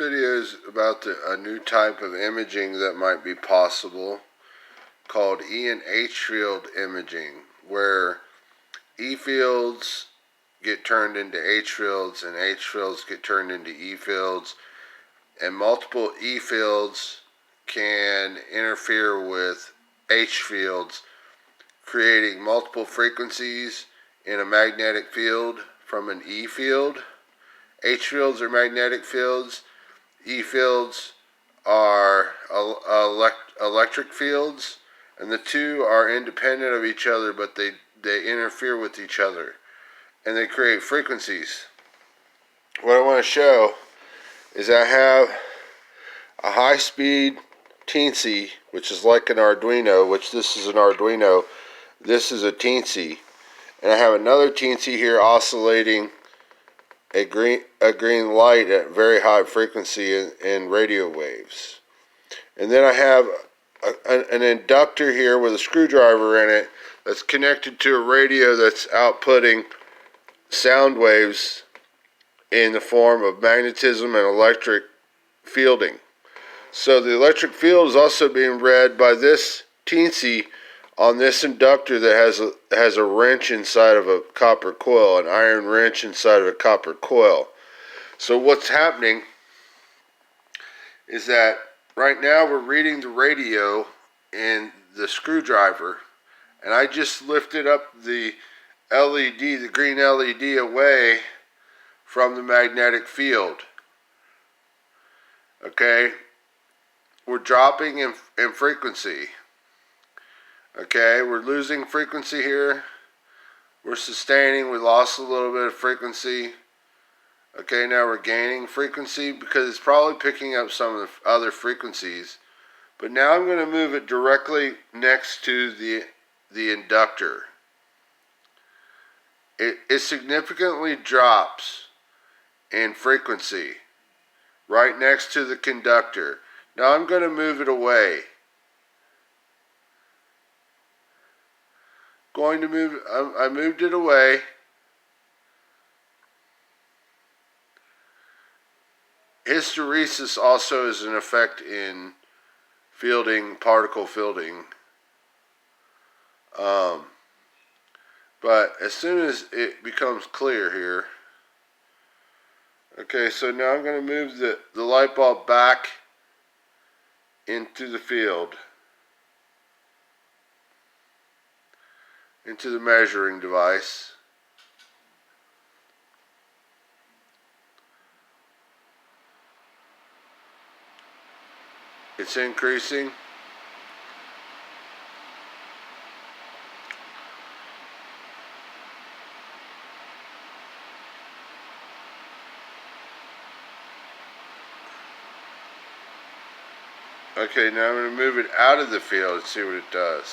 video is about a new type of imaging that might be possible called E and H field imaging, where E fields get turned into H fields and H fields get turned into E fields, and multiple E fields can interfere with H fields, creating multiple frequencies in a magnetic field from an E field. H fields are magnetic fields. E fields are electric fields, and the two are independent of each other, but they interfere with each other, and they create frequencies. What I want to show is I have a high-speed teensy, which is like an Arduino, which this is an Arduino, this is a teensy, and I have another teensy here oscillating a green light at very high frequency in radio waves. And then I have an inductor here with a screwdriver in it that's connected to a radio that's outputting sound waves in the form of magnetism and electric fielding. So the electric field is also being read by this teensy on this inductor that has a wrench inside of a copper coil, an iron wrench inside of a copper coil. So what's happening is that right now we're reading the radio in the screwdriver, and I just lifted up the LED, the green LED, away from the magnetic field. Okay, we're dropping in frequency. Okay, we're losing frequency here. We're sustaining. We lost a little bit of frequency. Okay, now we're gaining frequency because it's probably picking up some of the other frequencies. But now I'm going to move it directly next to the inductor. It significantly drops in frequency right next to the conductor. Now I'm going to move it away. I moved it away. Hysteresis also is an effect in fielding, particle fielding. But as soon as it becomes clear here, okay, so now I'm going to move the light bulb back into the field, into the measuring device. It's increasing. Okay, now I'm going to move it out of the field and see what it does.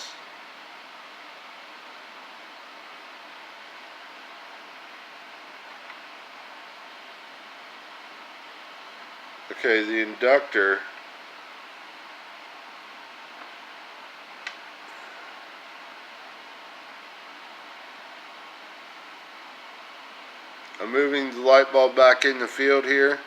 Okay, the inductor I'm moving the light bulb back in the field here.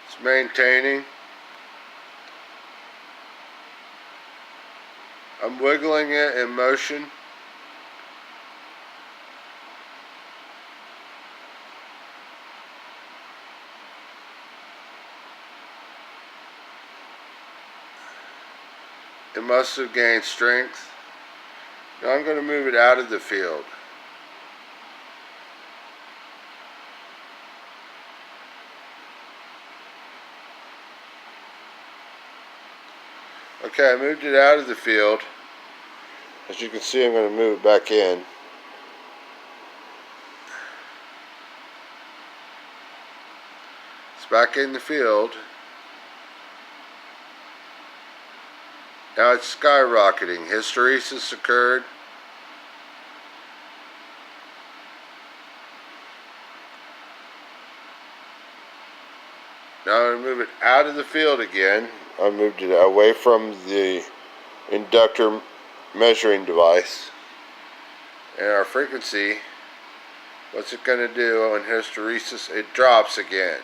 It's maintaining. I'm wiggling it in motion. It must have gained strength. Now I'm going to move it out of the field. Okay, I moved it out of the field. As you can see, I'm going to move it back in. It's back in the field. Now it's skyrocketing. Hysteresis occurred. Now I'm going to move it out of the field again. I moved it away from the inductor measuring device. And our frequency, what's it going to do on hysteresis? It drops again.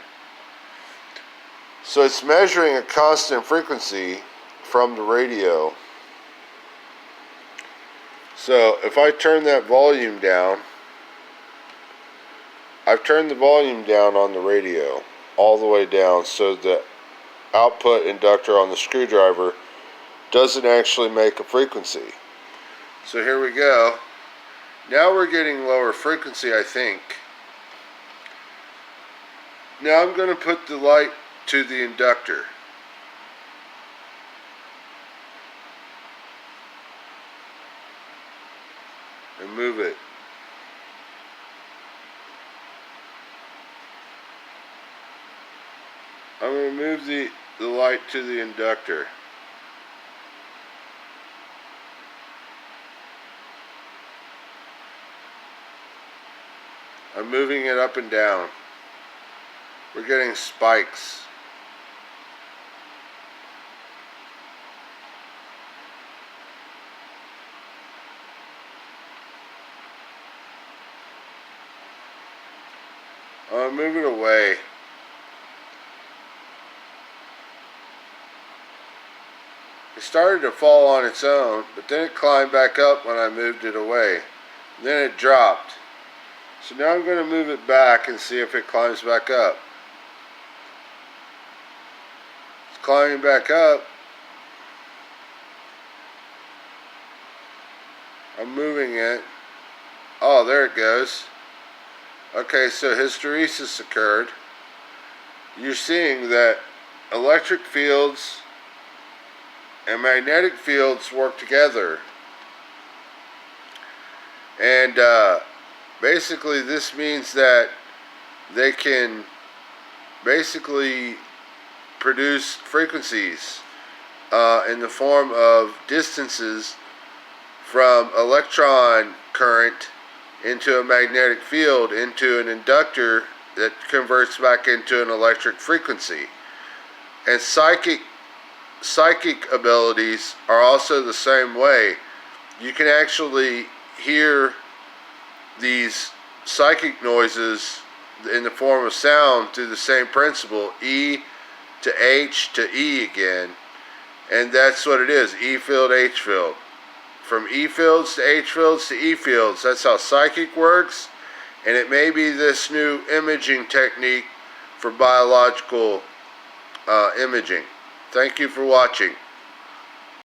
So it's measuring a constant frequency from the radio. So if I turn that volume down, I've turned the volume down on the radio all the way down so the output inductor on the screwdriver doesn't actually make a frequency. So here we go. Now we're getting lower frequency, I think. Now I'm going to put the light to the inductor. And move it. I'm going to move the light to the inductor. I'm moving it up and down. We're getting spikes. I'll move it away. It started to fall on its own, but then it climbed back up when I moved it away. Then it dropped. So now I'm going to move it back and see if it climbs back up. It's climbing back up. I'm moving it. Oh, there it goes. Okay, so hysteresis occurred. You're seeing that electric fields and magnetic fields work together. And basically this means that they can basically produce frequencies in the form of distances from electron current into a magnetic field into an inductor that converts back into an electric frequency. And psychic abilities are also the same way. You can actually hear these psychic noises in the form of sound through the same principle, E to H to E again, and that's what it is, E field, H field. From E fields to H fields to E fields. That's how psychic works, and it may be this new imaging technique for biological imaging. Thank you for watching.